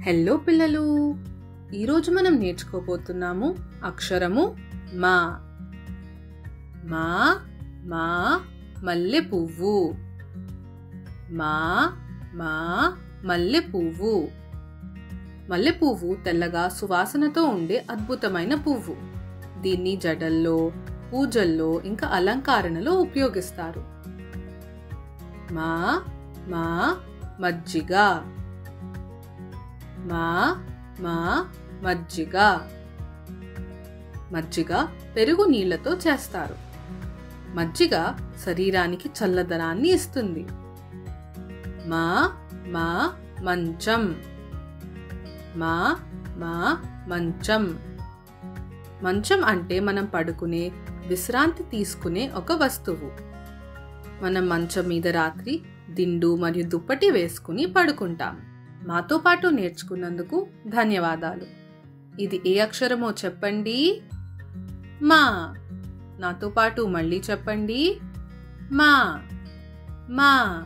Hello పిల్లలు, ఈరోజు మనం నేర్చుకోబోతున్నాము అక్షరము మా. మా మా మల్లె పువ్వు. మా మా మల్లె పువ్వు. మల్లె పువ్వు తెల్లగా సువాసనతో ఉండే అద్భుతమైన పువ్వు. దీన్ని జడల్లో, పూజల్లో ఇంకా అలంకరణలో ఉపయోగిస్తారు. మా మా మజ్జిగ. మా మా మజ్జిగ. మజ్జిగ పెరుగు నీళ్లతో చేస్తారు. మజ్జిగ శరీరానికి చల్లదనాన్ని ఇస్తుంది. మా మా మంచం. మా మా మంచం. మంచం అంటే మనం పడుకునే, విశ్రాంతి తీసుకునే ఒక వస్తువు. మనం మంచం మీద రాత్రి దిండు మరియు దుప్పటి వేసుకుని పడుకుంటాం. మాతో పాటు నేర్చుకున్నందుకు ధన్యవాదాలు. ఇది ఏ అక్షరమో చెప్పండి. మా. నాతో పాటు మళ్ళీ చెప్పండి. మా మా.